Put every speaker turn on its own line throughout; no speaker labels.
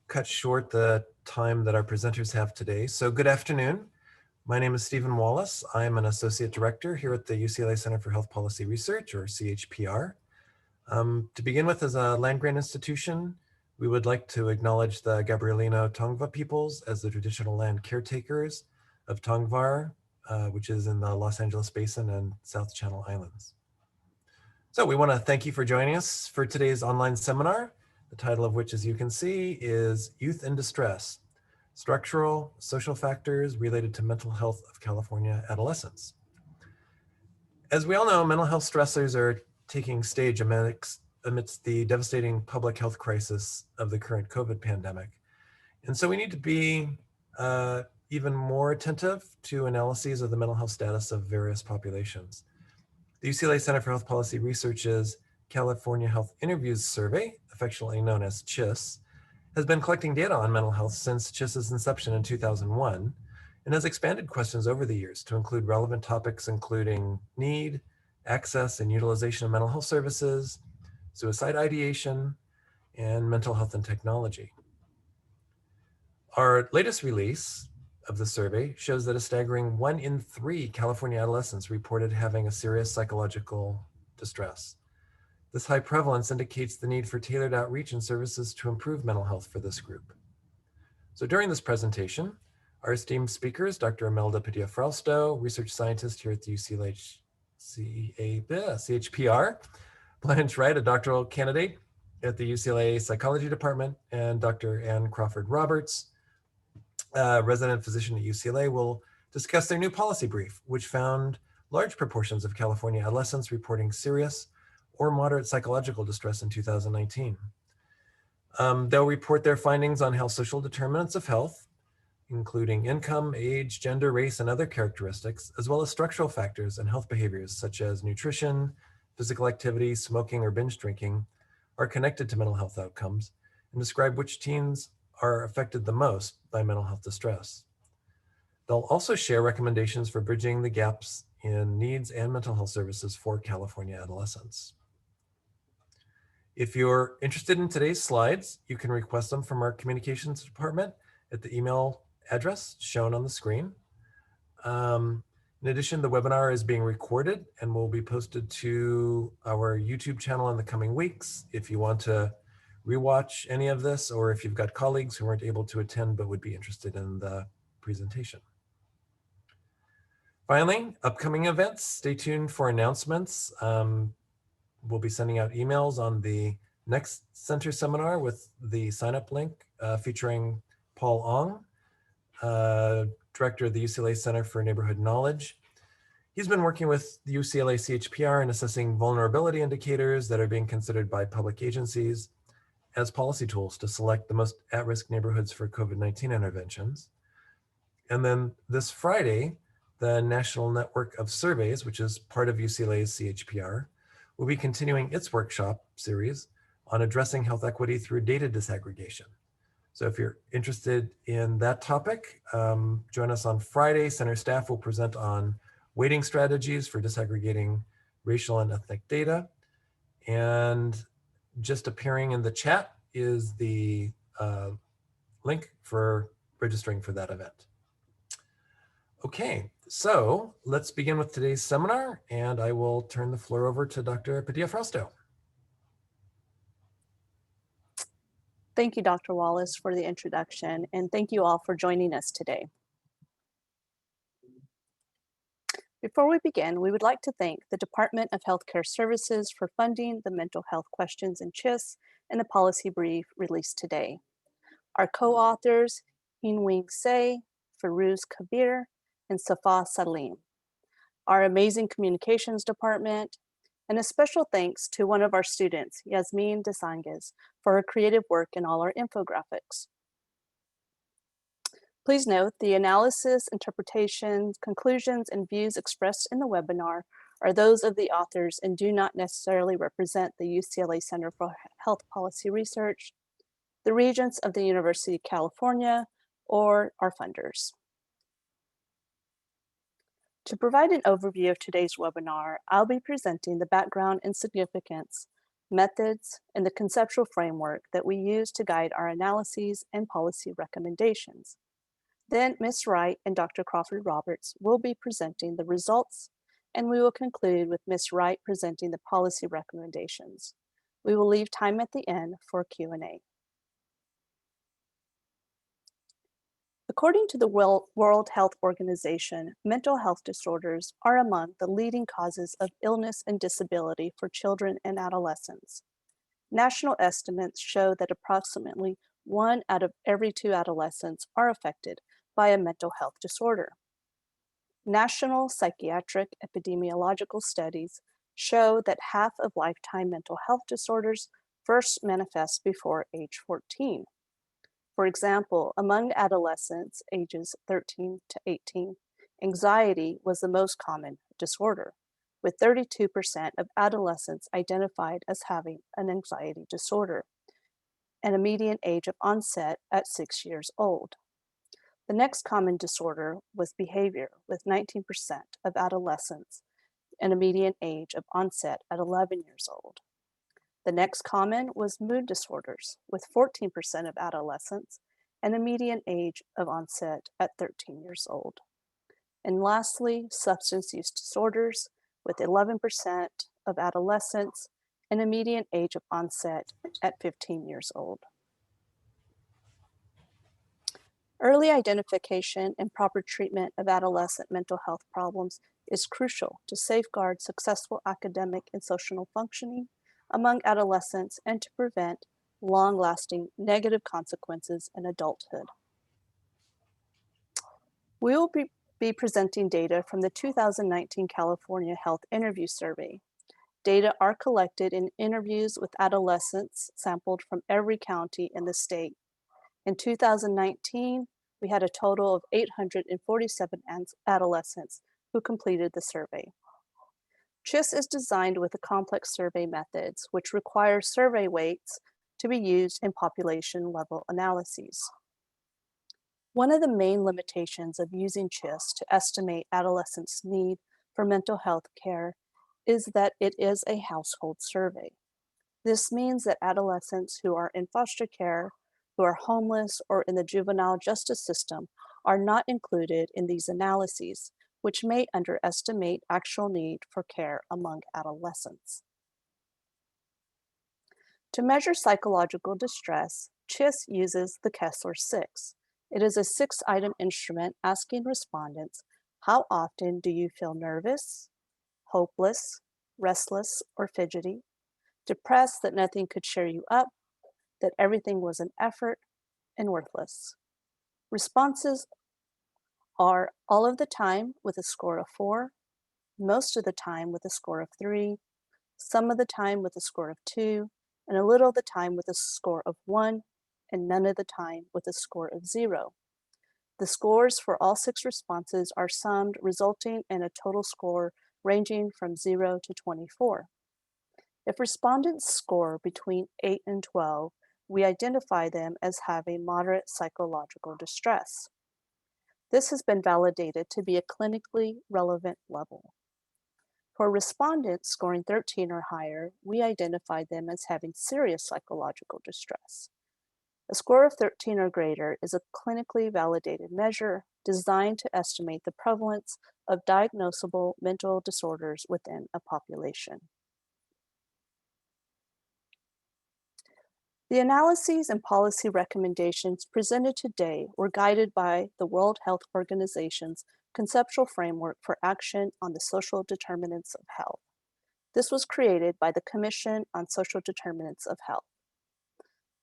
cut short the time that our presenters have today. So good afternoon. My name is Stephen Wallace. I'm an Associate Director here at the UCLA Center for Health Policy Research, or CHPR. To begin with, as a land-grant institution, we would like to acknowledge the Gabrielino Tongva peoples as the traditional land caretakers of Tongvar, which is in the Los Angeles Basin and South Channel Islands. So we want to thank you for joining us for today's online seminar, the title of which, as you can see, is Youth in Distress, Structural Social Factors Related to Mental Health of California Adolescents. As we all know, mental health stressors are taking stage amidst the devastating public health crisis of the current COVID pandemic. And so we need to be even more attentive to analyses of the mental health status of various populations. The UCLA Center for Health Policy Research's California Health Interviews Survey, affectionately known as CHIS, has been collecting data on mental health since CHIS's inception in 2001 and has expanded questions over the years to include relevant topics including need, access and utilization of mental health services, suicide ideation, and mental health and technology. Our latest release of the survey shows that a staggering 1 in 3 California adolescents reported having a serious psychological distress. This high prevalence indicates the need for tailored outreach and services to improve mental health for this group. So during this presentation, our esteemed speakers, Dr. Imelda Padilla-Frausto, research scientist here at the UCLA CHPR, Blanche Wright, a doctoral candidate at the UCLA Psychology Department, and Dr. Ann Crawford-Roberts, resident physician at UCLA, will discuss their new policy brief, which found large proportions of California adolescents reporting serious or moderate psychological distress in 2019. They'll report their findings on how social determinants of health, including income, age, gender, race, and other characteristics, as well as structural factors and health behaviors such as nutrition, physical activity, smoking, or binge drinking, are connected to mental health outcomes, and describe which teens are affected the most by mental health distress. They'll also share recommendations for bridging the gaps in needs and mental health services for California adolescents. If you're interested in today's slides, you can request them from our communications department at the email address shown on the screen. In addition, the webinar is being recorded and will be posted to our YouTube channel in the coming weeks. If you want to rewatch any of this, or if you've got colleagues who weren't able to attend but would be interested in the presentation. Finally, upcoming events, stay tuned for announcements. We'll be sending out emails on the next center seminar with the sign-up link featuring Paul Ong, director of the UCLA Center for Neighborhood Knowledge. He's been working with the UCLA CHPR in assessing vulnerability indicators that are being considered by public agencies as policy tools to select the most at-risk neighborhoods for COVID-19 interventions. And then this Friday, the National Network of Surveys, which is part of UCLA's CHPR, will be continuing its workshop series on addressing health equity through data disaggregation. So if you're interested in that topic, join us on Friday. Center staff will present on weighting strategies for disaggregating racial and ethnic data. And just appearing in the chat is the link for registering for that event. Okay, so let's begin with today's seminar, and I will turn the floor over to Dr. Padilla-Frausto.
Thank you, Dr. Wallace, for the introduction, and thank you all for joining us today. Before we begin, we would like to thank the Department of Healthcare Services for funding the mental health questions in CHIS and the policy brief released today. Our co-authors, Hinwing Se, Firuz Kabir, and Safa Salim. Our amazing communications department, and a special thanks to one of our students, Yasmin Desanges, for her creative work in all our infographics. Please note the analysis, interpretations, conclusions, and views expressed in the webinar are those of the authors and do not necessarily represent the UCLA Center for Health Policy Research, the Regents of the University of California, or our funders. To provide an overview of today's webinar, I'll be presenting the background and significance methods, and the conceptual framework that we use to guide our analyses and policy recommendations. Then Ms. Wright and Dr. Crawford-Roberts will be presenting the results, and we will conclude with Ms. Wright presenting the policy recommendations. We will leave time at the end for Q&A. According to the World Health Organization, mental health disorders are among the leading causes of illness and disability for children and adolescents. National estimates show that approximately 1 out of every 2 adolescents are affected by a mental health disorder. National psychiatric epidemiological studies show that half of lifetime mental health disorders first manifest before age 14. For example, among adolescents ages 13 to 18, anxiety was the most common disorder, with 32% of adolescents identified as having an anxiety disorder, and a median age of onset at 6 years old. The next common disorder was behavior, with 19% of adolescents and a median age of onset at 11 years old. The next common was mood disorders, with 14% of adolescents and a median age of onset at 13 years old. And lastly, substance use disorders, with 11% of adolescents and a median age of onset at 15 years old. Early identification and proper treatment of adolescent mental health problems is crucial to safeguard successful academic and social functioning among adolescents and to prevent long-lasting negative consequences in adulthood. We will be presenting data from the 2019 California Health Interview Survey. Data are collected in interviews with adolescents sampled from every county in the state. In 2019, we had a total of 847 adolescents who completed the survey. CHIS is designed with the complex survey methods, which require survey weights to be used in population-level analyses. One of the main limitations of using CHIS to estimate adolescents' need for mental health care is that it is a household survey. This means that adolescents who are in foster care, who are homeless, or in the juvenile justice system are not included in these analyses, which may underestimate actual need for care among adolescents. To measure psychological distress, CHIS uses the Kessler-6. It is a 6-item instrument asking respondents, how often do you feel nervous, hopeless, restless, or fidgety, depressed that nothing could cheer you up, that everything was an effort, and worthless. Responses are all of the time with a score of 4, most of the time with a score of 3, some of the time with a score of 2, and a little of the time with a score of 1, and none of the time with a score of 0. The scores for all 6 responses are summed, resulting in a total score ranging from 0 to 24. If respondents score between 8 and 12, we identify them as having moderate psychological distress. This has been validated to be a clinically relevant level. For respondents scoring 13 or higher, we identify them as having serious psychological distress. A score of 13 or greater is a clinically validated measure designed to estimate the prevalence of diagnosable mental disorders within a population. The analyses and policy recommendations presented today were guided by the World Health Organization's Conceptual Framework for Action on the Social Determinants of Health. This was created by the Commission on Social Determinants of Health.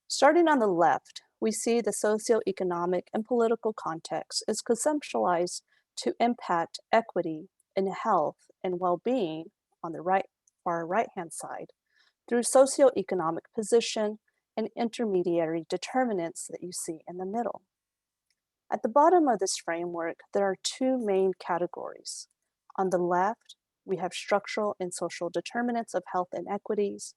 Starting on the left, we see the socioeconomic and political context is conceptualized to impact equity in health and well-being on the far right-hand side through socioeconomic position and intermediary determinants that you see in the middle. At the bottom of this framework, there are 2 main categories. On the left, we have structural and social determinants of health inequities,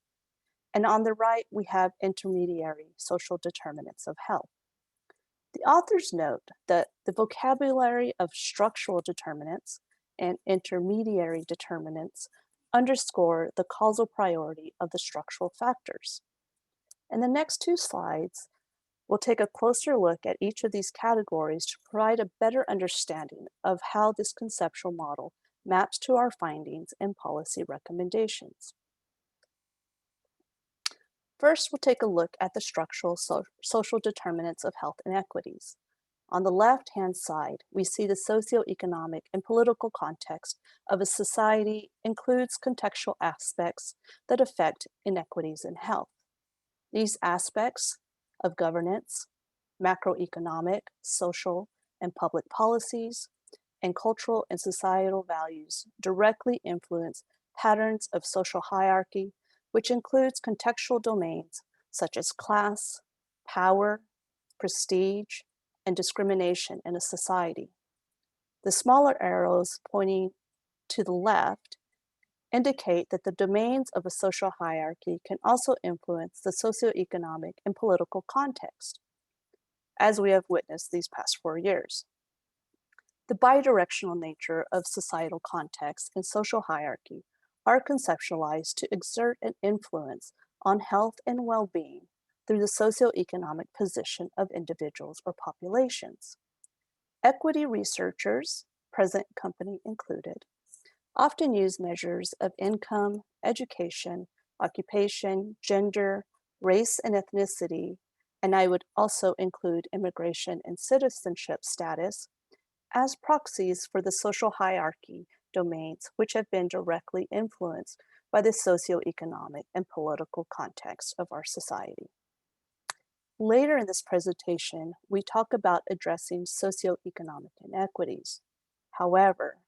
and on the right, we have intermediary social determinants of health. The authors note that the vocabulary of structural determinants and intermediary determinants underscore the causal priority of the structural factors. In the next two slides, we'll take a closer look at each of these categories to provide a better understanding of how this conceptual model maps to our findings and policy recommendations. First, we'll take a look at the structural social determinants of health inequities. On the left-hand side, we see the socioeconomic and political context of a society includes contextual aspects that affect inequities in health. These aspects of governance, macroeconomic, social, and public policies, and cultural and societal values directly influence patterns of social hierarchy, which includes contextual domains such as class, power, prestige, and discrimination in a society. The smaller arrows pointing to the left indicate that the domains of a social hierarchy can also influence the socioeconomic and political context, as we have witnessed these past 4 years. The bidirectional nature of societal context and social hierarchy are conceptualized to exert an influence on health and well-being through the socioeconomic position of individuals or populations. Equity researchers, present company included, often use measures of income, education, occupation, gender, race and ethnicity, and I would also include immigration and citizenship status, as proxies for the social hierarchy domains which have been directly influenced by the socioeconomic and political context of our society. Later in this presentation, we talk about addressing socioeconomic inequities. However,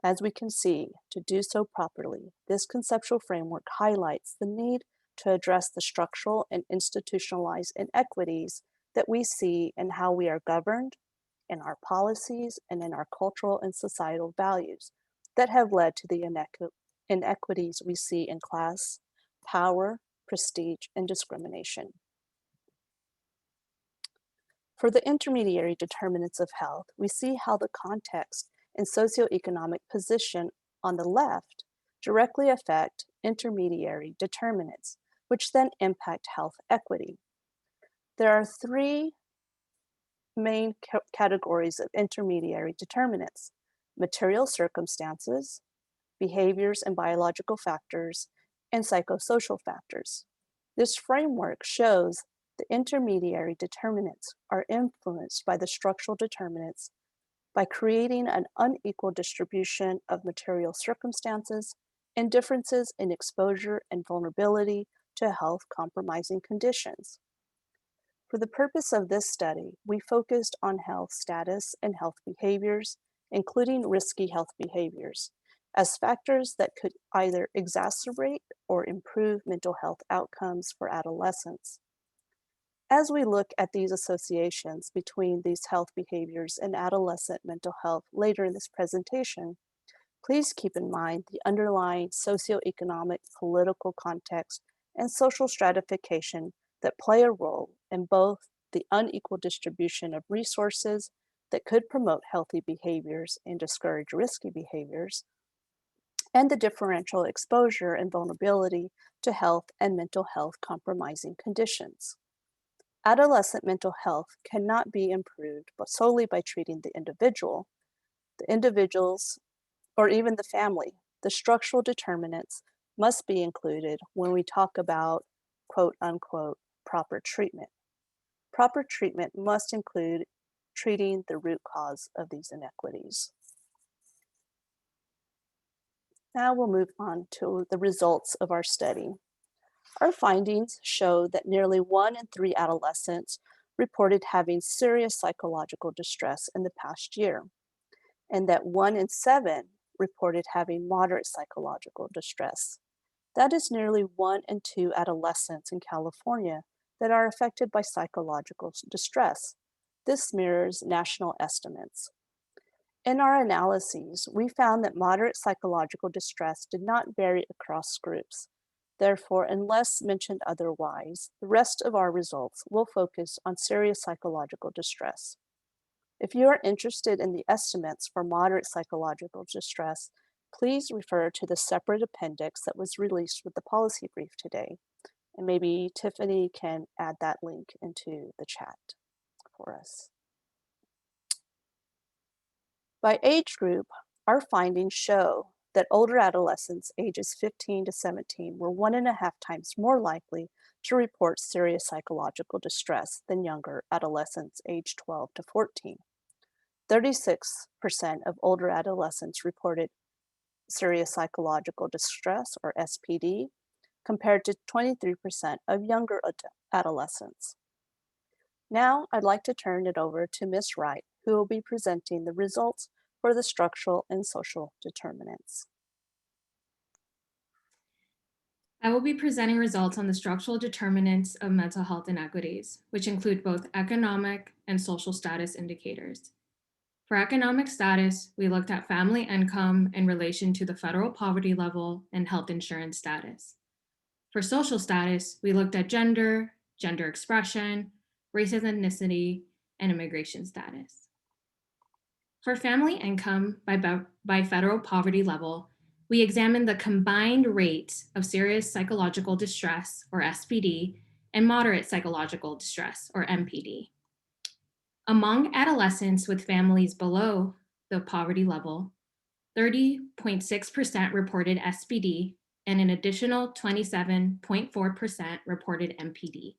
as we can see, to do so properly, this conceptual framework highlights the need to address the structural and institutionalized inequities that we see in how we are governed, in our policies, and in our cultural and societal values that have led to the inequities we see in class, power, prestige, and discrimination. For the intermediary determinants of health, we see how the context and socioeconomic position on the left directly affect intermediary determinants, which then impact health equity. There are three main categories of intermediary determinants: material circumstances, behaviors and biological factors, and psychosocial factors. This framework shows the intermediary determinants are influenced by the structural determinants by creating an unequal distribution of material circumstances and differences in exposure and vulnerability to health compromising conditions. For the purpose of this study, we focused on health status and health behaviors, including risky health behaviors, as factors that could either exacerbate or improve mental health outcomes for adolescents. As we look at these associations between these health behaviors and adolescent mental health later in this presentation, please keep in mind the underlying socioeconomic, political context, and social stratification that play a role in both the unequal distribution of resources that could promote healthy behaviors and discourage risky behaviors, and the differential exposure and vulnerability to health and mental health compromising conditions. Adolescent mental health cannot be improved but solely by treating the individuals, or even the family. The structural determinants must be included when we talk about quote unquote proper treatment. Proper treatment must include treating the root cause of these inequities. Now we'll move on to the results of our study. Our findings show that nearly 1 in 3 adolescents reported having serious psychological distress in the past year, and that 1 in 7 reported having moderate psychological distress. That is nearly 1 in 2 adolescents in California that are affected by psychological distress. This mirrors national estimates. In our analyses, we found that moderate psychological distress did not vary across groups. Therefore, unless mentioned otherwise, the rest of our results will focus on serious psychological distress. If you are interested in the estimates for moderate psychological distress, please refer to the separate appendix that was released with the policy brief today. And maybe Tiffany can add that link into the chat for us. By age group, our findings show that older adolescents ages 15 to 17 were 1.5 times more likely to report serious psychological distress than younger adolescents aged 12 to 14. 36% of older adolescents reported serious psychological distress, or SPD, compared to 23% of younger adolescents. Now, I'd like to turn it over to Ms. Wright, who will be presenting the results for the structural and social determinants.
I will be presenting results on the structural determinants of mental health inequities, which include both economic and social status indicators. For economic status, we looked at family income in relation to the federal poverty level and health insurance status. For social status, we looked at gender, gender expression, race and ethnicity, and immigration status. For family income by federal poverty level, we examined the combined rates of serious psychological distress, or SPD, and moderate psychological distress, or MPD. Among adolescents with families below the poverty level, 30.6% reported SPD, and an additional 27.4% reported MPD.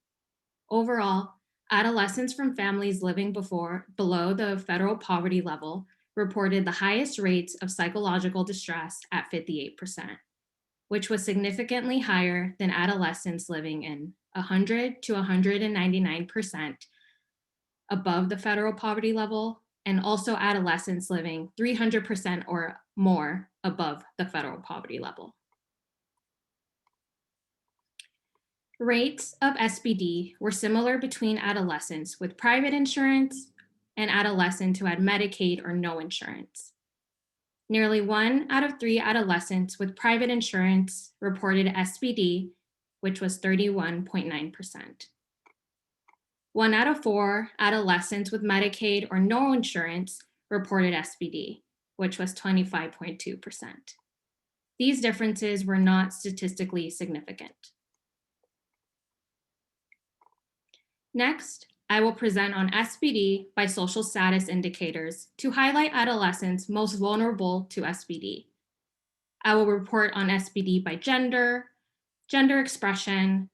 Overall, adolescents from families living below the federal poverty level reported the highest rates of psychological distress at 58%, which was significantly higher than adolescents living in 100 to 199% above the federal poverty level, and also adolescents living 300% or more above the federal poverty level. Rates of SPD were similar between adolescents with private insurance and adolescents who had Medicaid or no insurance. Nearly 1 out of 3 adolescents with private insurance reported SPD, which was 31.9%. 1 out of 4 adolescents with Medicaid or no insurance reported SPD, which was 25.2%. These differences were not statistically significant. Next, I will present on SPD by social status indicators to highlight adolescents most vulnerable to SPD. I will report on SPD by gender, gender expression,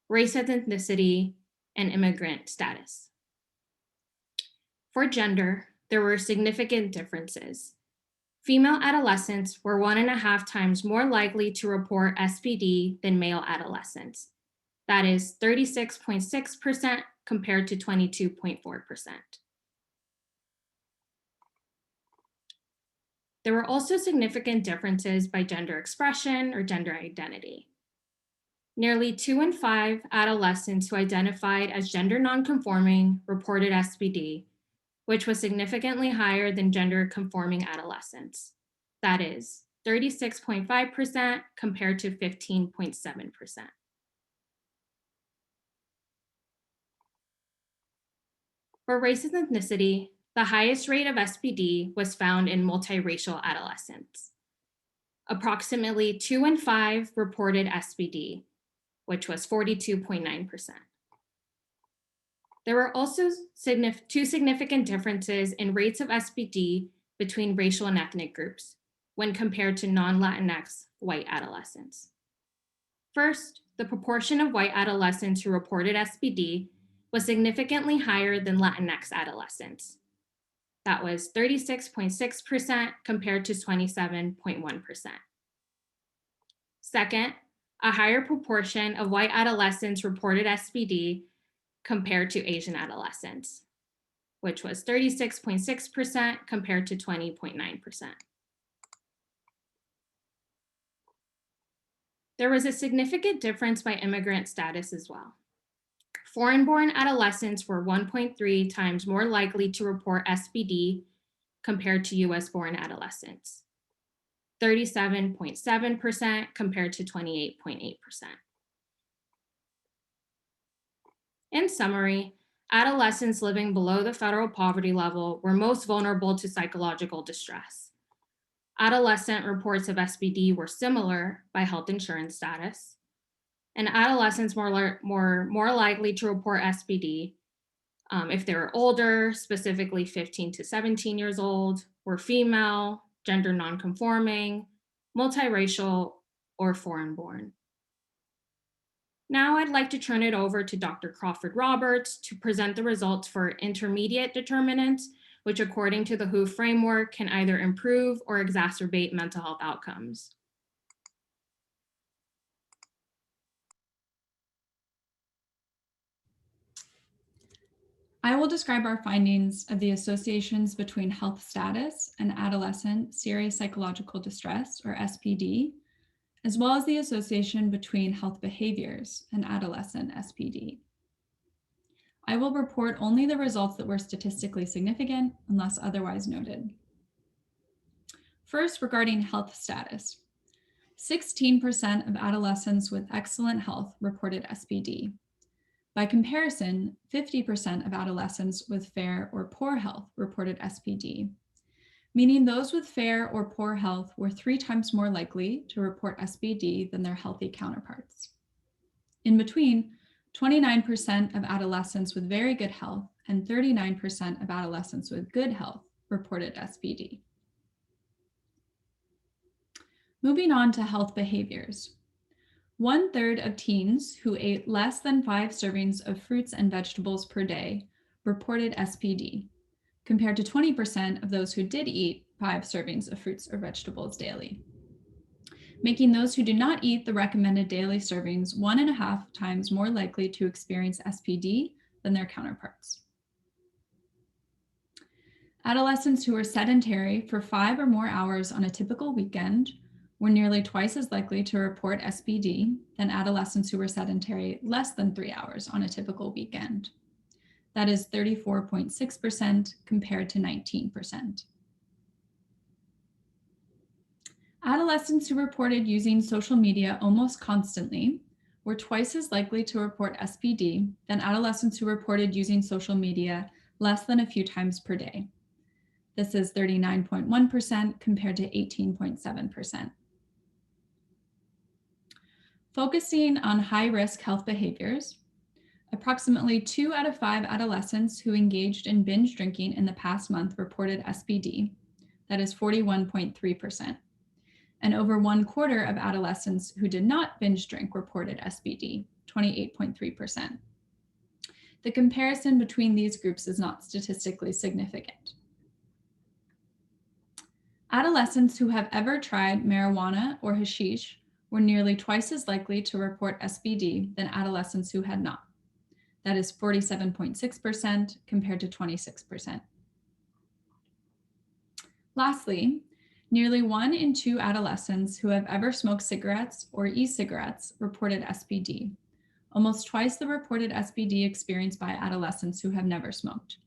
race and ethnicity, and immigrant status. For gender, there were significant differences. Female adolescents were 1.5 times more likely to report SPD than male adolescents. That is 36.6% compared to 22.4%. There were also significant differences by gender expression or gender identity. Nearly 2 in 5 adolescents who identified as gender nonconforming reported SPD, which was significantly higher than gender conforming adolescents. That is 36.5% compared to 15.7%. For race and ethnicity, the highest rate of SPD was found in multiracial adolescents. Approximately 2 in 5 reported SPD, which was 42.9%. There were also 2 significant differences in rates of SPD between racial and ethnic groups when compared to non-Latinx white adolescents. First, the proportion of white adolescents who reported SPD was significantly higher than Latinx adolescents. That was 36.6% compared to 27.1%. Second, a higher proportion of white adolescents reported SPD compared to Asian adolescents, which was 36.6% compared to 20.9%. There was a significant difference by immigrant status as well. Foreign-born adolescents were 1.3 times more likely to report SPD compared to US-born adolescents, 37.7% compared to 28.8%. In summary, adolescents living below the federal poverty level were most vulnerable to psychological distress. Adolescent reports of SBD were similar by health insurance status, and adolescents more likely to report SBD if they were older, specifically 15 to 17 years old, were female, gender nonconforming, multiracial, or foreign-born. Now I'd like to turn it over to Dr. Crawford-Roberts to present the results for intermediate determinants, which according to the WHO framework can either improve or exacerbate mental health outcomes.
I will describe our findings of the associations between health status and adolescent serious psychological distress, or SPD, as well as the association between health behaviors and adolescent SPD. I will report only the results that were statistically significant unless otherwise noted. First, regarding health status. 16% of adolescents with excellent health reported SPD. By comparison, 50% of adolescents with fair or poor health reported SPD, meaning those with fair or poor health were 3 times more likely to report SPD than their healthy counterparts. In between, 29% of adolescents with very good health and 39% of adolescents with good health reported SPD. Moving on to health behaviors. 1/3 of teens who ate less than 5 servings of fruits and vegetables per day reported SPD, compared to 20% of those who did eat 5 servings of fruits or vegetables daily, making those who do not eat the recommended daily servings 1.5 times more likely to experience SPD than their counterparts. Adolescents who were sedentary for 5 or more hours on a typical weekend were nearly twice as likely to report SPD than adolescents who were sedentary less than 3 hours on a typical weekend. That is 34.6% compared to 19%. Adolescents who reported using social media almost constantly were twice as likely to report SPD than adolescents who reported using social media less than a few times per day. This is 39.1% compared to 18.7%. Focusing on high-risk health behaviors, approximately 2 out of 5 adolescents who engaged in binge drinking in the past month reported SPD, that is 41.3%. And over 1/4 of adolescents who did not binge drink reported SPD, 28.3%. The comparison between these groups is not statistically significant. Adolescents who have ever tried marijuana or hashish were nearly twice as likely to report SPD than adolescents who had not. That is 47.6% compared to 26%. Lastly, nearly 1 in 2 adolescents who have ever smoked cigarettes or e-cigarettes reported SPD, almost twice the reported SPD experienced by adolescents who have never smoked,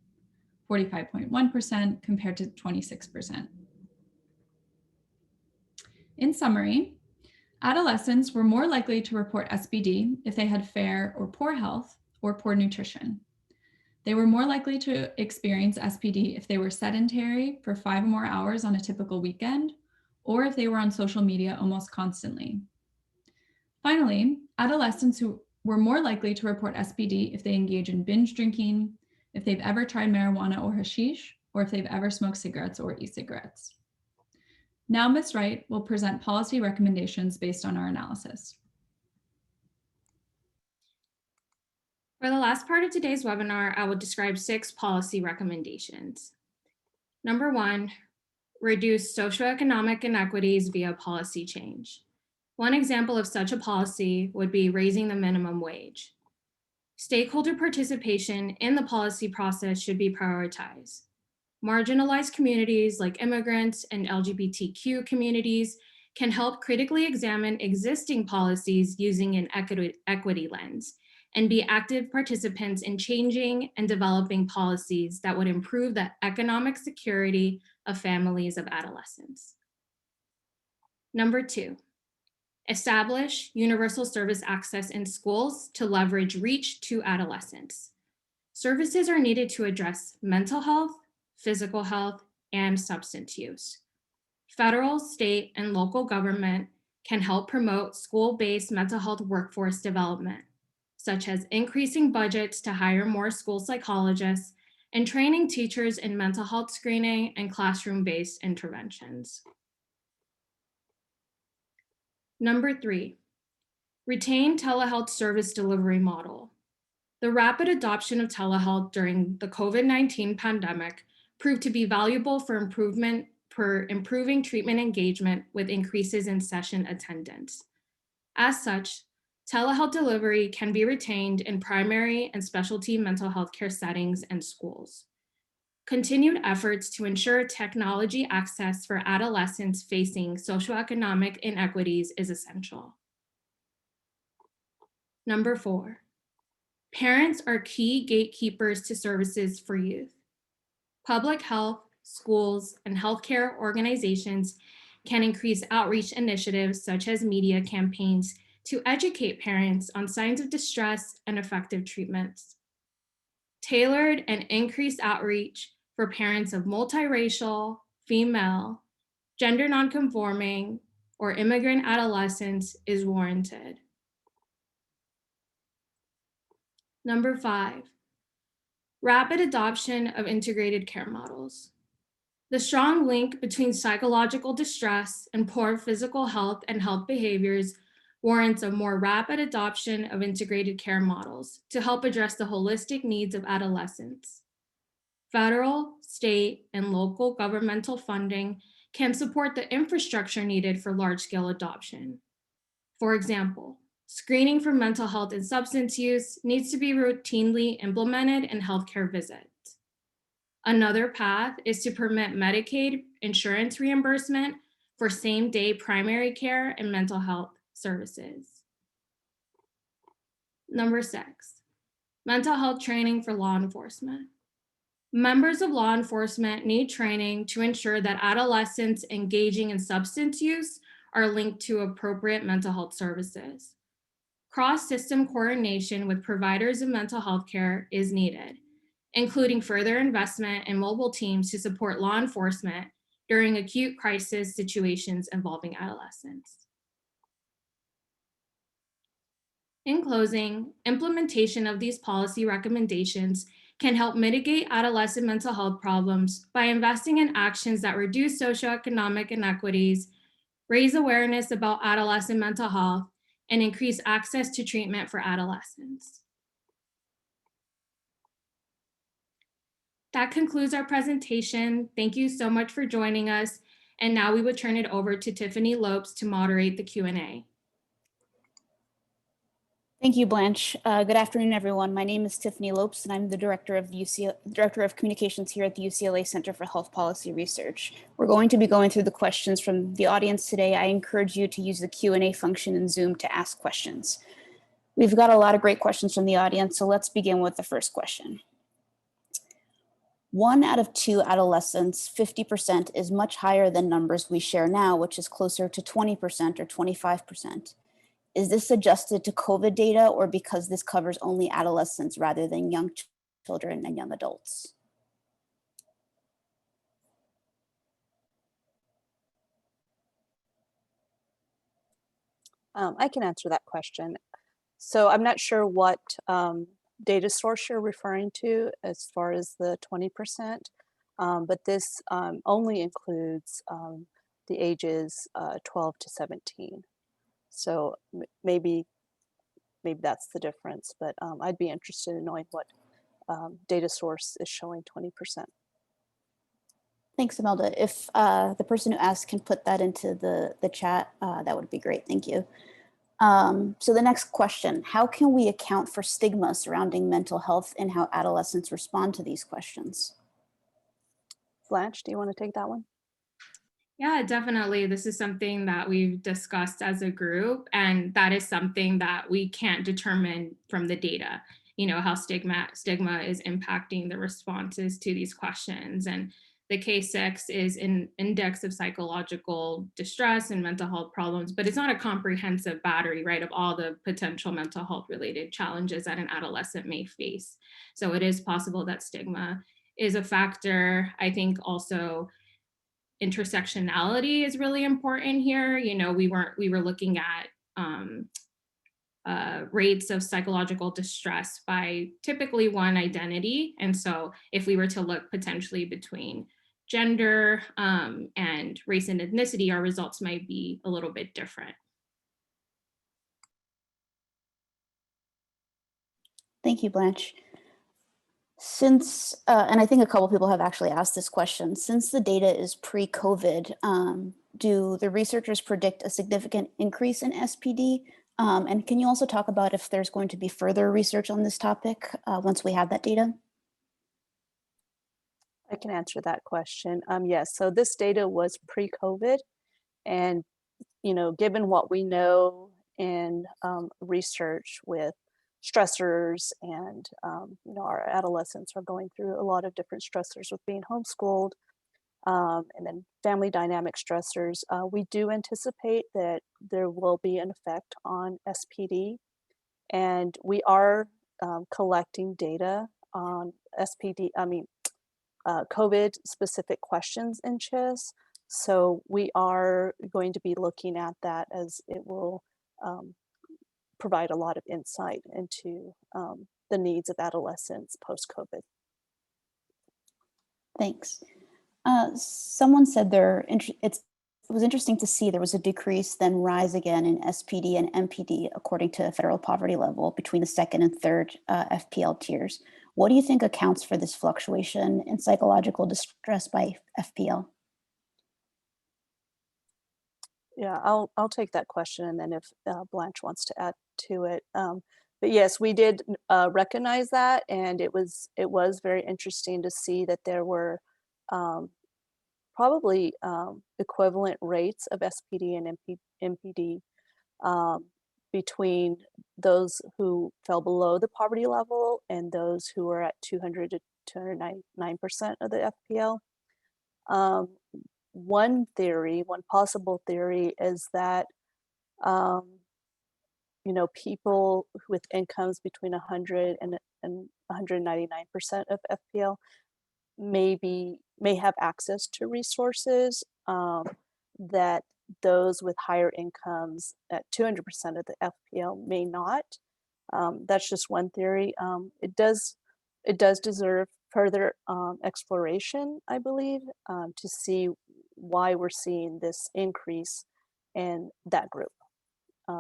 45.1% compared to 26%. In summary, adolescents were more likely to report SPD if they had fair or poor health or poor nutrition. They were more likely to experience SPD if they were sedentary for 5 or more hours on a typical weekend, or if they were on social media almost constantly. Finally, adolescents who were more likely to report SPD if they engage in binge drinking, if they've ever tried marijuana or hashish, or if they've ever smoked cigarettes or e-cigarettes. Now, Ms. Wright will present policy recommendations based on our analysis.
For the last part of today's webinar, I will describe 6 policy recommendations. Number 1, reduce socioeconomic inequities via policy change. One example of such a policy would be raising the minimum wage. Stakeholder participation in the policy process should be prioritized. Marginalized communities like immigrants and LGBTQ communities can help critically examine existing policies using an equity lens and be active participants in changing and developing policies that would improve the economic security of families of adolescents. Number 2, establish universal service access in schools to leverage reach to adolescents. Services are needed to address mental health, physical health, and substance use. Federal, state, and local government can help promote school-based mental health workforce development, such as increasing budgets to hire more school psychologists and training teachers in mental health screening and classroom-based interventions. Number 3, retain telehealth service delivery model. The rapid adoption of telehealth during the COVID-19 pandemic proved to be valuable for improving treatment engagement with increases in session attendance. As such, telehealth delivery can be retained in primary and specialty mental health care settings and schools. Continued efforts to ensure technology access for adolescents facing socioeconomic inequities is essential. Number 4, parents are key gatekeepers to services for youth. Public health, schools, and healthcare organizations can increase outreach initiatives such as media campaigns to educate parents on signs of distress and effective treatments. Tailored and increased outreach for parents of multiracial, female, gender nonconforming, or immigrant adolescents is warranted. Number 5, rapid adoption of integrated care models. The strong link between psychological distress and poor physical health and health behaviors warrants a more rapid adoption of integrated care models to help address the holistic needs of adolescents. Federal, state, and local governmental funding can support the infrastructure needed for large-scale adoption. For example, screening for mental health and substance use needs to be routinely implemented in healthcare visits. Another path is to permit Medicaid insurance reimbursement for same-day primary care and mental health services. Number 6, mental health training for law enforcement. Members of law enforcement need training to ensure that adolescents engaging in substance use are linked to appropriate mental health services. Cross-system coordination with providers of mental health care is needed, including further investment in mobile teams to support law enforcement during acute crisis situations involving adolescents. In closing, implementation of these policy recommendations can help mitigate adolescent mental health problems by investing in actions that reduce socioeconomic inequities, raise awareness about adolescent mental health, and increase access to treatment for adolescents. That concludes our presentation. Thank you so much for joining us. And now we would turn it over to Tiffany Lopes to moderate the Q&A.
Thank you, Blanche. Good afternoon, everyone. My name is Tiffany Lopes, and I'm the Director of Communications here at the UCLA Center for Health Policy Research. We're going to be going through the questions from the audience today. I encourage you to use the Q&A function in Zoom to ask questions. We've got a lot of great questions from the audience, so let's begin with the first question. 1 out of 2 adolescents, 50%, is much higher than numbers we share now, which is closer to 20% or 25%. Is this adjusted to COVID data or because this covers only adolescents rather than young children and young adults?
I can answer that question. So I'm not sure what data source you're referring to as far as the 20%, but this only includes the ages 12 to 17. So maybe that's the difference, but I'd be interested in knowing what data source is showing 20%.
Thanks, Imelda. If the person who asked can put that into the chat, that would be great. Thank you. So the next question, how can we account for stigma surrounding mental health and how adolescents respond to these questions?
Blanche, do you want to take that one?
Yeah, definitely. This is something that we've discussed as a group, and that is something that we can't determine from the data, you know, how stigma is impacting the responses to these questions. And the K6 is an index of psychological distress and mental health problems, but it's not a comprehensive battery, right, of all the potential mental health related challenges that an adolescent may face. So it is possible that stigma is a factor. I think also intersectionality is really important here. You know, we were looking at rates of psychological distress by typically one identity. And so if we were to look potentially between gender and race and ethnicity, our results might be a little bit different.
Thank you, Blanche. Since, and I think a couple people have actually asked this question, since the data is pre-COVID, do the researchers predict a significant increase in SPD? And can you also talk about if there's going to be further research on this topic once we have that data?
I can answer that question. Yes, so this data was pre-COVID, and given what we know in research with stressors and our adolescents are going through a lot of different stressors with being homeschooled, and then family dynamic stressors, we do anticipate that there will be an effect on SPD, and we are collecting data on SPD, COVID specific questions in CHIS. So we are going to be looking at that, as it will provide a lot of insight into the needs of adolescents post-COVID.
Thanks. Someone said it was interesting to see there was a decrease, then rise again in SPD and MPD according to federal poverty level between the second and third FPL tiers. What do you think accounts for this fluctuation in psychological distress by FPL?
Yeah, I'll take that question, and then if Blanche wants to add to it. But yes, we did recognize that, and it was very interesting to see that there were probably equivalent rates of SPD and MPD between those who fell below the poverty level and those who were at 200 to 209% of the FPL. One possible theory is that people with incomes between 100 and 199% of FPL may have access to resources that those with higher incomes at 200% of the FPL may not. That's just one theory. It does deserve further exploration, I believe, to see why we're seeing this increase in that group.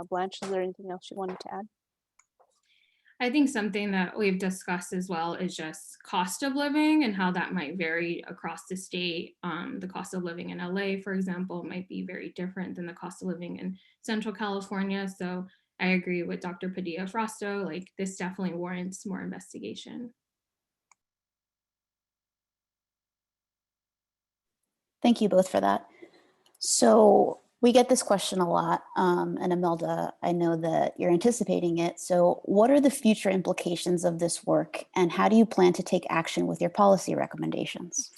Blanche, is there anything else you wanted to add?
I think something that we've discussed as well is just cost of living and how that might vary across the state. The cost of living in LA, for example, might be very different than the cost of living in Central California. So I agree with Dr. Padilla-Frausto, like this definitely warrants more investigation.
Thank you both for that. So we get this question a lot, and Imelda, I know that you're anticipating it. So what are the future implications of this work, and how do you plan to take action with your policy recommendations?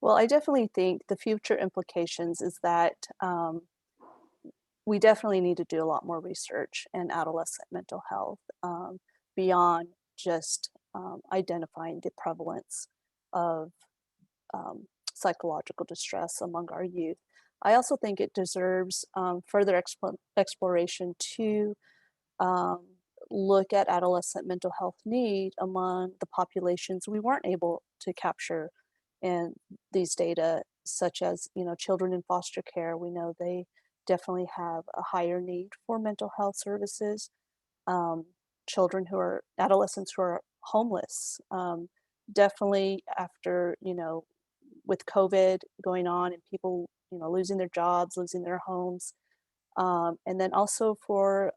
Well, I definitely think the future implications is that we definitely need to do a lot more research in adolescent mental health beyond just identifying the prevalence of psychological distress among our youth. I also think it deserves further exploration to look at adolescent mental health need among the populations we weren't able to capture in these data, such as children in foster care. We know they definitely have a higher need for mental health services. Adolescents who are homeless, definitely after with COVID going on and people losing their jobs, losing their homes, and then also for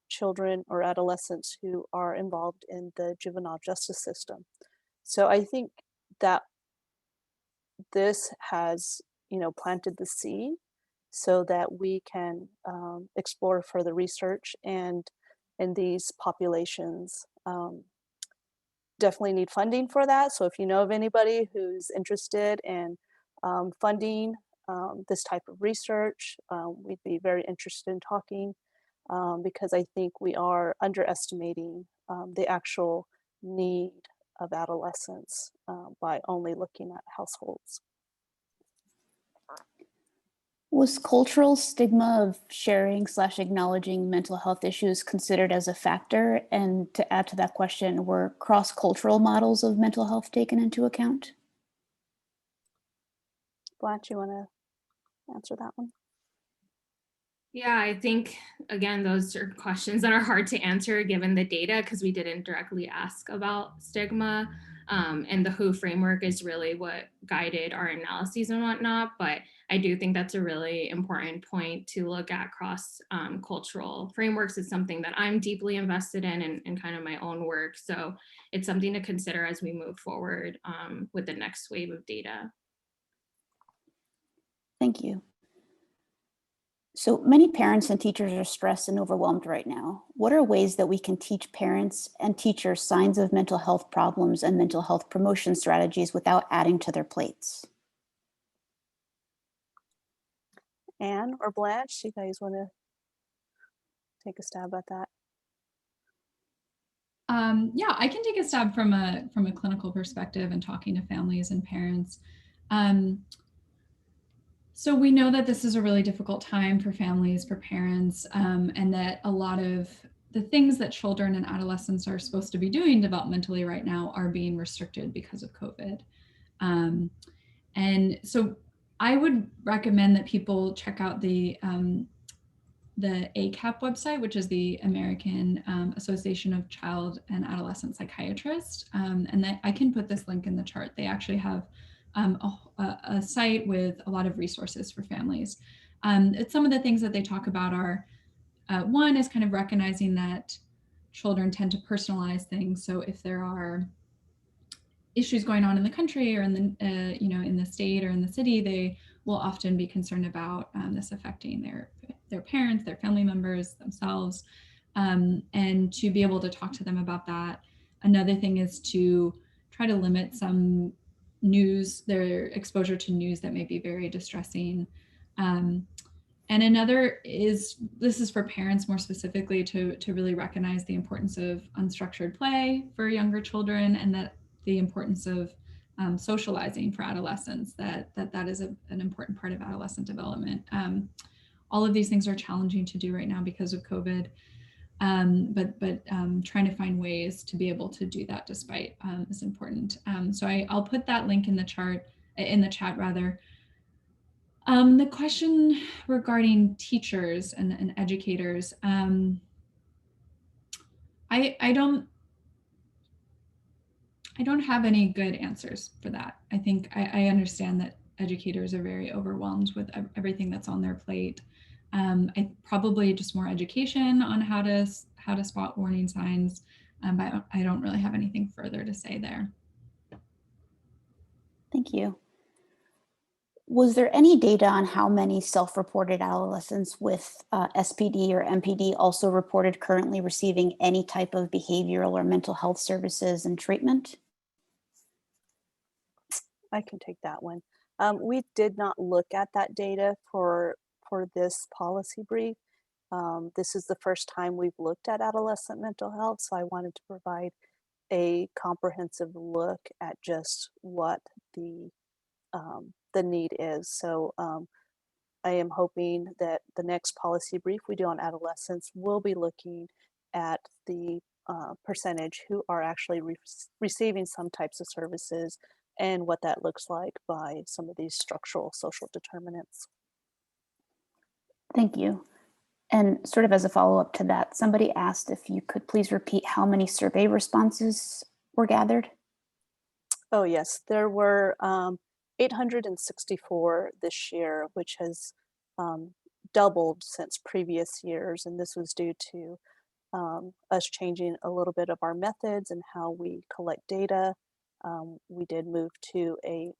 children or adolescents who are involved in the juvenile justice system. So I think that this has planted the seed so that we can explore further research, and in these populations definitely need funding for that. So if you know of anybody who's interested in funding this type of research, we'd be very interested in talking because I think we are underestimating the actual need of adolescents by only looking at households.
Was cultural stigma of sharing/acknowledging mental health issues considered as a factor? And to add to that question, were cross-cultural models of mental health taken into account?
Blanche, you want to answer that one?
Yeah, I think, again, those are questions that are hard to answer given the data because we didn't directly ask about stigma. And the WHO framework is really what guided our analyses and whatnot. But I do think that's a really important point to look at cross-cultural frameworks. It's something that I'm deeply invested in kind of my own work. So it's something to consider as we move forward with the next wave of data.
Thank you. So many parents and teachers are stressed and overwhelmed right now. What are ways that we can teach parents and teachers signs of mental health problems and mental health promotion strategies without adding to their plates?
Anne or Blanche, you guys want to take a stab at that?
Yeah, I can take a stab from a clinical perspective and talking to families and parents. So we know that this is a really difficult time for families, for parents, and that a lot of the things that children and adolescents are supposed to be doing developmentally right now are being restricted because of COVID. And so I would recommend that people check out the ACAP website, which is the American Association of Child and Adolescent Psychiatrists. And that I can put this link in the chart. They actually have a site with a lot of resources for families. It's some of the things that they talk about are, one is kind of recognizing that children tend to personalize things. So if there are issues going on in the country or in the, in the state or in the city, they will often be concerned about this affecting their parents, their family members, themselves, and to be able to talk to them about that. Another thing is to try to limit some news, their exposure to news that may be very distressing. And another is, this is for parents more specifically, to really recognize the importance of unstructured play for younger children, and that the importance of socializing for adolescents, that is an important part of adolescent development. All of these things are challenging to do right now because of COVID, but trying to find ways to be able to do that despite is important. So I'll put that link in the chat rather. The question regarding teachers and educators, I don't have any good answers for that. I think I understand that educators are very overwhelmed with everything that's on their plate. I probably just more education on how to spot warning signs, but I don't really have anything further to say there.
Thank you. Was there any data on how many self-reported adolescents with SPD or MPD also reported currently receiving any type of behavioral or mental health services and treatment?
I can take that one. We did not look at that data for this policy brief. This is the first time we've looked at adolescent mental health, so I wanted to provide a comprehensive look at just what the need is. So I am hoping that the next policy brief we do on adolescents will be looking at the percentage who are actually receiving some types of services and what that looks like by some of these structural social determinants.
Thank you. And sort of as a follow-up to that, somebody asked if you could please repeat how many survey responses were gathered?
Oh yes, there were 864 this year, which has doubled since previous years. And this was due to us changing a little bit of our methods and how we collect data. We did move to a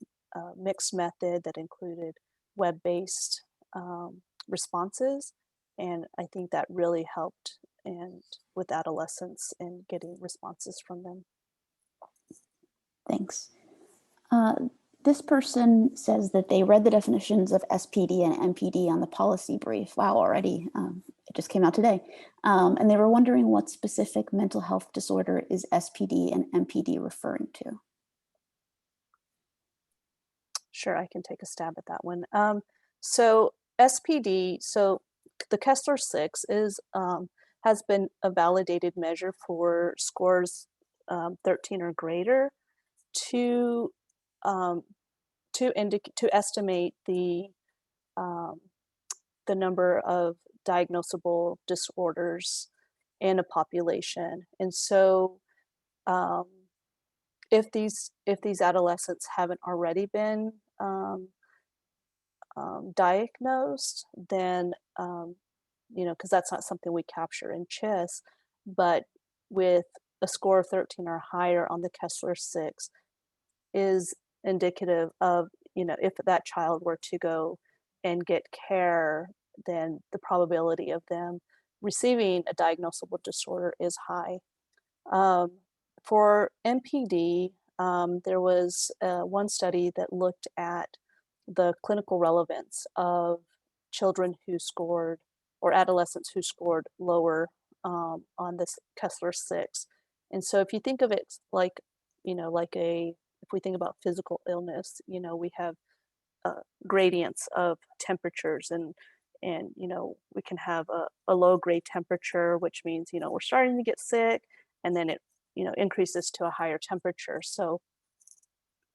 mixed method that included web-based responses. And I think that really helped with adolescents and getting responses from them.
Thanks. This person says that they read the definitions of SPD and MPD on the policy brief. Wow, already, it just came out today. And they were wondering what specific mental health disorder is SPD and MPD referring to?
Sure, I can take a stab at that one. So SPD, so the Kessler-6 is has been a validated measure for scores 13 or greater to estimate the number of diagnosable disorders in a population. And so if these adolescents haven't already been diagnosed, then because that's not something we capture in CHIS, but with a score of 13 or higher on the Kessler-6 is indicative of, if that child were to go and get care, then the probability of them receiving a diagnosable disorder is high. For MPD, there was one study that looked at the clinical relevance of children who scored, or adolescents who scored lower on this Kessler-6. And so if you think of it like, if we think about physical illness, we have gradients of temperatures, and we can have a low grade temperature, which means, we're starting to get sick, and then it, increases to a higher temperature. So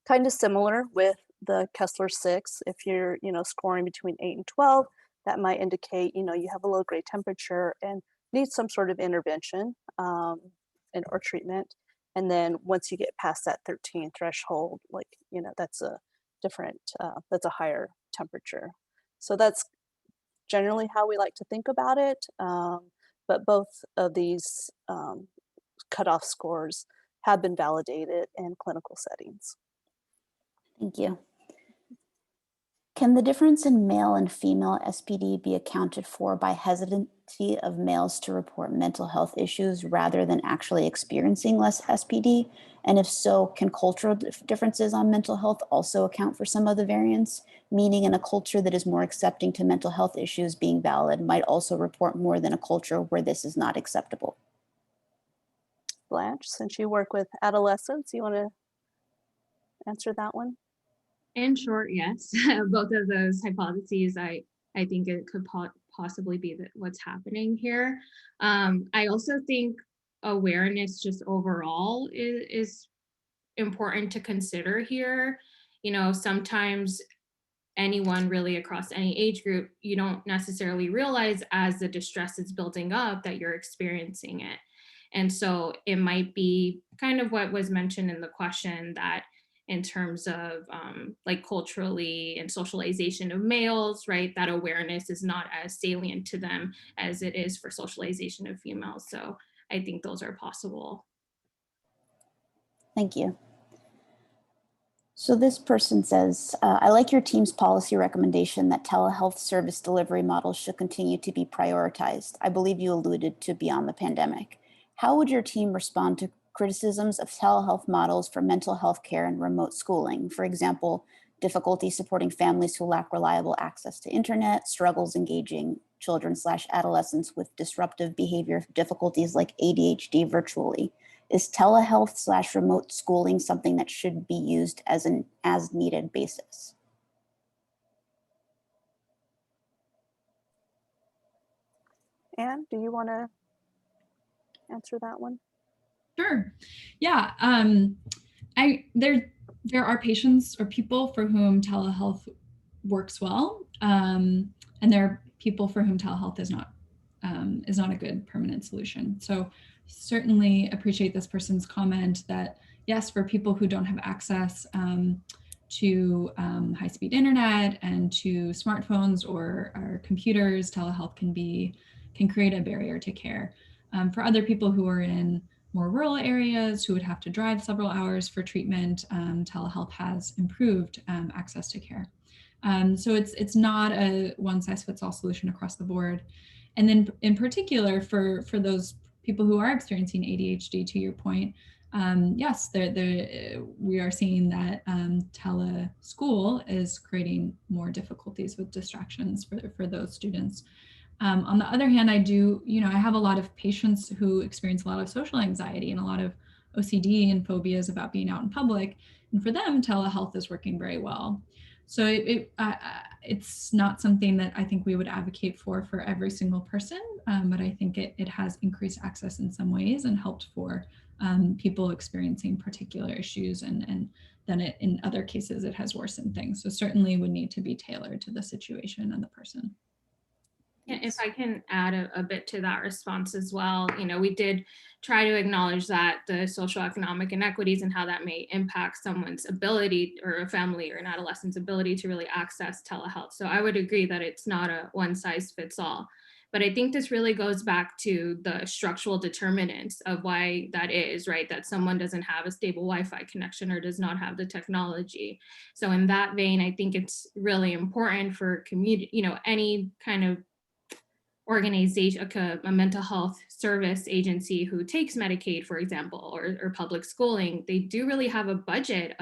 kind of similar with the Kessler-6, if you're, scoring between 8 and 12, that might indicate, you have a low grade temperature and need some sort of intervention or treatment. And then once you get past that 13 threshold, that's a different, that's a higher temperature. So that's generally how we like to think about it. But both of these cutoff scores have been validated in clinical settings.
Thank you. Can the difference in male and female SPD be accounted for by hesitancy of males to report mental health issues rather than actually experiencing less SPD? And if so, can cultural differences on mental health also account for some of the variance? Meaning, in a culture that is more accepting to mental health issues being valid might also report more than a culture where this is not acceptable.
Blanche, since you work with adolescents, you want to answer that one?
In short, yes. Both of those hypotheses, I think it could possibly be what's happening here. I also think awareness just overall is important to consider here. Sometimes anyone really across any age group, you don't necessarily realize as the distress is building up that you're experiencing it. And so it might be kind of what was mentioned in the question, that in terms of like culturally and socialization of males, right, that awareness is not as salient to them as it is for socialization of females. So I think those are possible.
Thank you. So this person says, I like your team's policy recommendation that telehealth service delivery models should continue to be prioritized. I believe you alluded to beyond the pandemic. How would your team respond to criticisms of telehealth models for mental health care and remote schooling? For example, difficulty supporting families who lack reliable access to internet, struggles engaging children/adolescents with disruptive behavior difficulties like ADHD virtually. Is telehealth/remote schooling something that should be used as an as-needed basis?
Anne, do you want to answer that one?
Sure. Yeah. There are patients or people for whom telehealth works well, and there are people for whom telehealth is not a good permanent solution. So certainly appreciate this person's comment that yes, for people who don't have access to high-speed internet and to smartphones or computers, telehealth can create a barrier to care. For other people who are in more rural areas who would have to drive several hours for treatment, telehealth has improved access to care. So it's not a one-size-fits-all solution across the board. And then in particular for those people who are experiencing ADHD, to your point, yes, we are seeing that teleschool is creating more difficulties with distractions for those students. On the other hand, I have a lot of patients who experience a lot of social anxiety and a lot of OCD and phobias about being out in public. And for them, telehealth is working very well. So it's not something that I think we would advocate for every single person, but I think it has increased access in some ways and helped for people experiencing particular issues, and then in other cases, it has worsened things. So certainly would need to be tailored to the situation and the person.
If I can add a bit to that response as well, we did try to acknowledge that the social economic inequities and how that may impact someone's ability, or a family or an adolescent's ability to really access telehealth. So I would agree that it's not a one size fits all. But I think this really goes back to the structural determinants of why that is, right? That someone doesn't have a stable Wi-Fi connection or does not have the technology. So in that vein, I think it's really important for community, any kind of organization, a mental health service agency who takes Medicaid, for example, or public schooling, they do really have a budget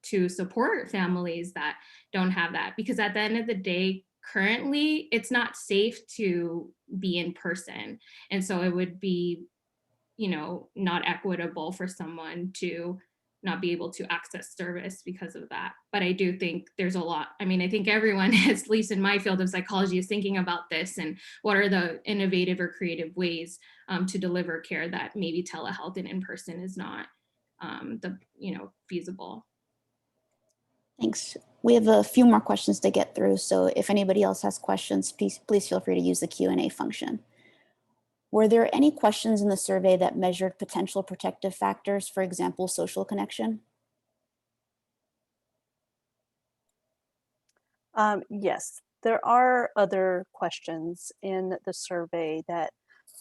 to support families that don't have that. Because at the end of the day, currently, it's not safe to be in person. And so it would be, not equitable for someone to not be able to access service because of that. But I do think there's a lot. I think everyone, at least in my field of psychology, is thinking about this and what are the innovative or creative ways to deliver care that maybe telehealth and in-person is not feasible.
Thanks. We have a few more questions to get through, so if anybody else has questions, please feel free to use the Q&A function. Were there any questions in the survey that measured potential protective factors, for example, social connection?
Yes, there are other questions in the survey that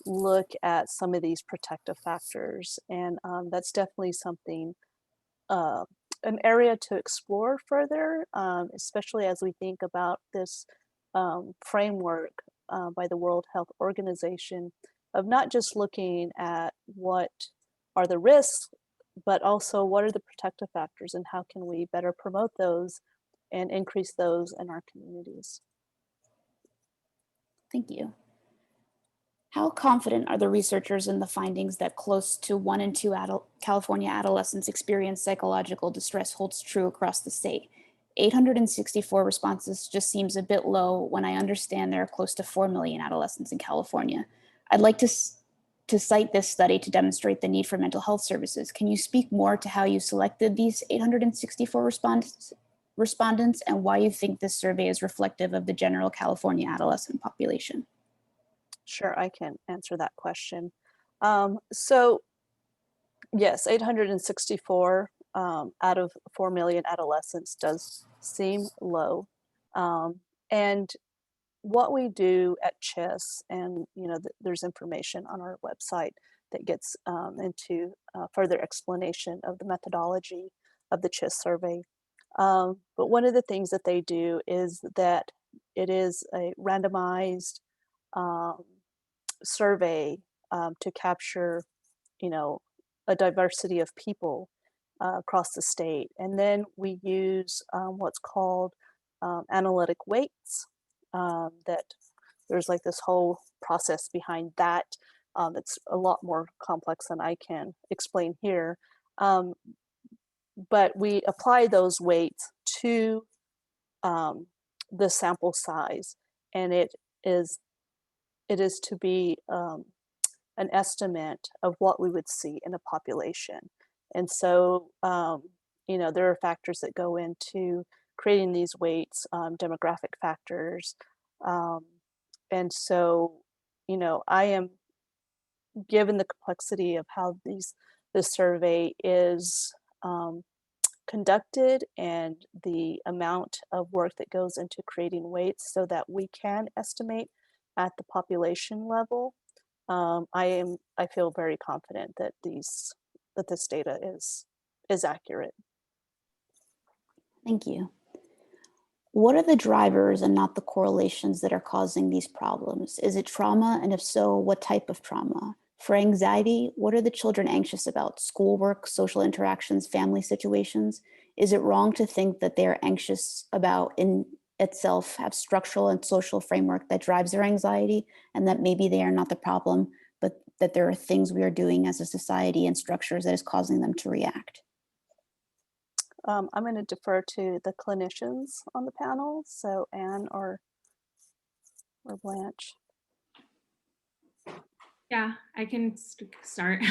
look at some of these protective factors, and that's definitely something, an area to explore further, especially as we think about this framework by the World Health Organization of not just looking at what are the risks, but also what are the protective factors and how can we better promote those and increase those in our communities.
Thank you. How confident are the researchers in the findings that close to 1 in 2 California adolescents experience psychological distress holds true across the state? 864 responses just seems a bit low when I understand there are close to 4 million adolescents in California. I'd like to cite this study to demonstrate the need for mental health services. Can you speak more to how you selected these 864 respondents and why you think this survey is reflective of the general California adolescent population?
Sure, I can answer that question. So yes, 864 out of 4 million adolescents does seem low. And what we do at CHIS, and there's information on our website that gets into further explanation of the methodology of the CHIS survey. But one of the things that they do is that it is a randomized survey to capture, a diversity of people across the state. And then we use what's called analytic weights, that there's like this whole process behind that. It's a lot more complex than I can explain here. But we apply those weights to the sample size, and it is to be an estimate of what we would see in a population. And so, there are factors that go into creating these weights, demographic factors. And so, I am, given the complexity of how this survey is conducted and the amount of work that goes into creating weights so that we can estimate at the population level, I feel very confident that this data is accurate.
Thank you. What are the drivers and not the correlations that are causing these problems? Is it trauma? And if so, what type of trauma? For anxiety, what are the children anxious about? Schoolwork, social interactions, family situations? Is it wrong to think that they are anxious about in itself have structural and social framework that drives their anxiety, and that maybe they are not the problem, but that there are things we are doing as a society and structures that is causing them to react?
I'm going to defer to the clinicians on the panel, so Anne or Blanche.
Yeah, I can start.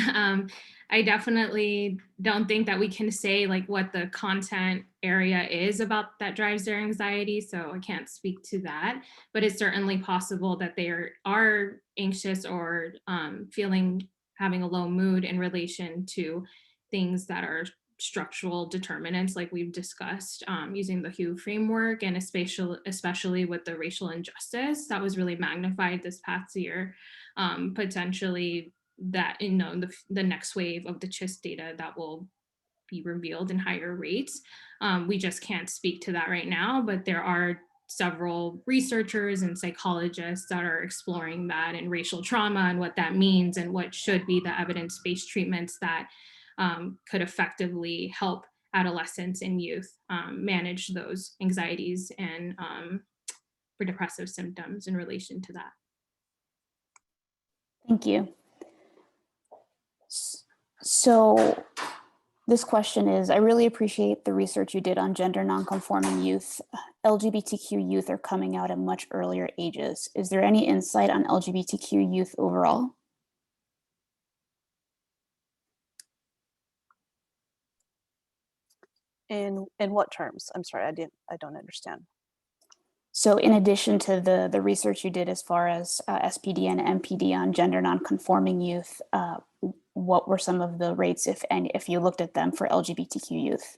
I definitely don't think that we can say like what the content area is about that drives their anxiety, so I can't speak to that, but it's certainly possible that they are anxious or having a low mood in relation to things that are structural determinants like we've discussed, using the Hugh framework, and especially with the racial injustice that was really magnified this past year. Potentially that, the next wave of the CHIS data that will be revealed in higher rates. We just can't speak to that right now, but there are several researchers and psychologists that are exploring that and racial trauma and what that means and what should be the evidence-based treatments that could effectively help adolescents and youth manage those anxieties and for depressive symptoms in relation to that.
Thank you. So this question is, I really appreciate the research you did on gender nonconforming youth. LGBTQ youth are coming out at much earlier ages. Is there any insight on LGBTQ youth overall?
In what terms? I'm sorry, I don't understand.
So in addition to the research you did as far as SPD and MPD on gender nonconforming youth, what were some of the rates, if any, if you looked at them for LGBTQ youth?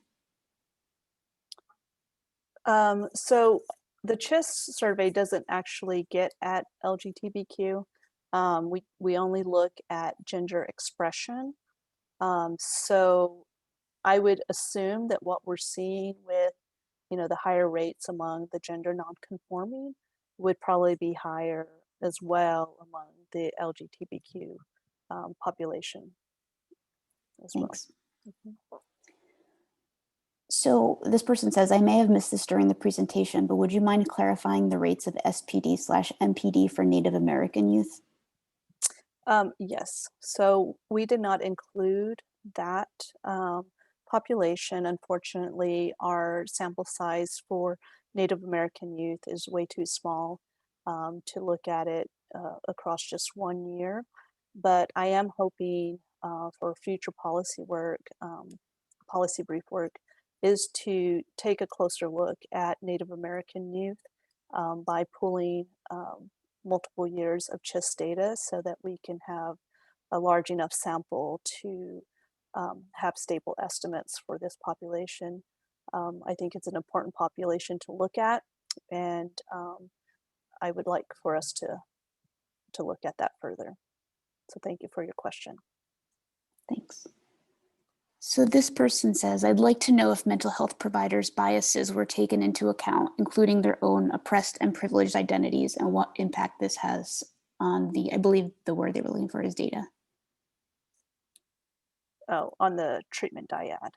So the CHIS survey doesn't actually get at LGBTQ. We only look at gender expression. So I would assume that what we're seeing with, the higher rates among the gender nonconforming would probably be higher as well among the LGBTQ population as
Thanks.
well.
So this person says, I may have missed this during the presentation, but would you mind clarifying the rates of SPD/MPD for Native American youth?
Yes, so we did not include that population. Unfortunately, our sample size for Native American youth is way too small to look at it across just 1 year. But I am hoping for future policy work, policy brief work, is to take a closer look at Native American youth by pulling multiple years of CHIS data so that we can have a large enough sample to have stable estimates for this population. I think it's an important population to look at, and I would like for us to look at that further. So thank you for your question.
Thanks. So this person says, I'd like to know if mental health providers' biases were taken into account, including their own oppressed and privileged identities, and what impact this has on I believe the word they were looking for is data.
Oh, on the treatment dyad.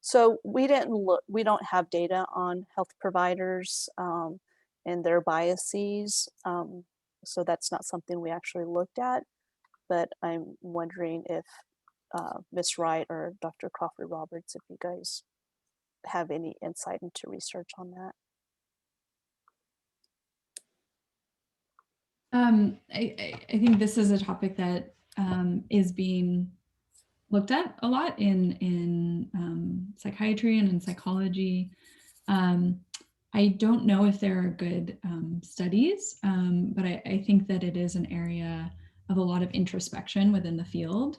So we don't have data on health providers and their biases. So that's not something we actually looked at, but I'm wondering if Ms. Wright or Dr. Crawford-Roberts, if you guys have any insight into research on that.
I think this is a topic that is being looked at a lot in psychiatry and in psychology. I don't know if there are good studies, but I think that it is an area of a lot of introspection within the field.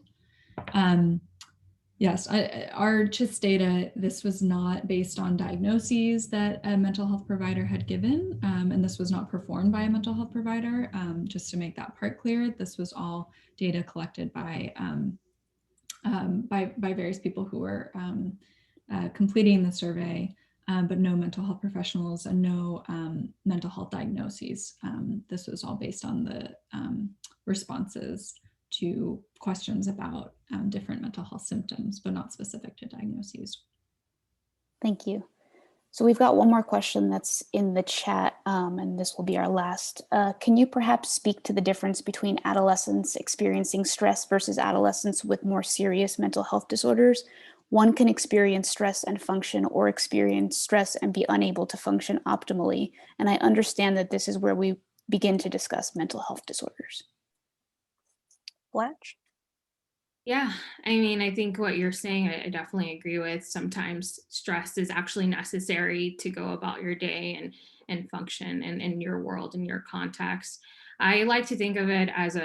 Yes, our CHIS data, this was not based on diagnoses that a mental health provider had given, and this was not performed by a mental health provider. Just to make that part clear, this was all data collected by various people who were completing the survey, but no mental health professionals and no mental health diagnoses. This was all based on the responses to questions about different mental health symptoms, but not specific to diagnoses.
Thank you. So we've got one more question that's in the chat, and this will be our last. Can you perhaps speak to the difference between adolescents experiencing stress versus adolescents with more serious mental health disorders? One can experience stress and function, or experience stress and be unable to function optimally. And I understand that this is where we begin to discuss mental health disorders.
Blanche?
Yeah, I mean, I think what you're saying, I definitely agree with. Sometimes stress is actually necessary to go about your day and function in your world, in your context. I like to think of it as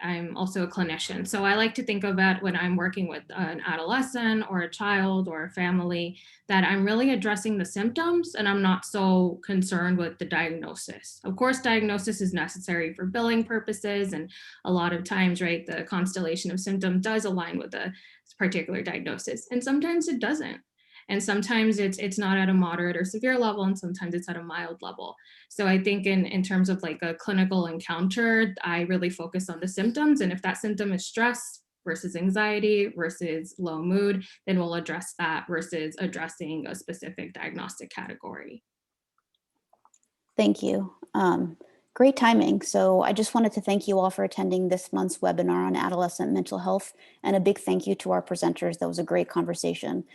I'm also a clinician. So I like to think of it when I'm working with an adolescent or a child or a family, that I'm really addressing the symptoms and I'm not so concerned with the diagnosis. Of course, diagnosis is necessary for billing purposes. And a lot of times, right, the constellation of symptoms does align with a particular diagnosis. And sometimes it doesn't. And sometimes it's not at a moderate or severe level, and sometimes it's at a mild level. So I think in terms of like a clinical encounter, I really focus on the symptoms. And if that symptom is stress versus anxiety versus low mood, then we'll address that versus addressing a specific diagnostic category.
Thank you. Great timing. So I just wanted to thank you all for attending this month's webinar on adolescent mental health, and a big thank you to our presenters. That was a great conversation.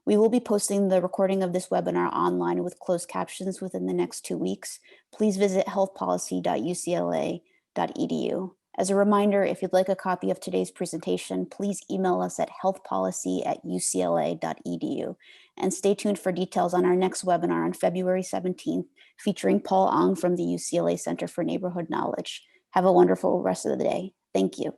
We will be posting the recording of this webinar online with closed captions within the next 2 weeks. Please visit healthpolicy.ucla.edu. As a reminder, if you'd like a copy of today's presentation, please email us at healthpolicy@ucla.edu. And stay tuned for details on our next webinar on February 17th, featuring Paul Ong from the UCLA Center for Neighborhood Knowledge. Have a wonderful rest of the day. Thank you.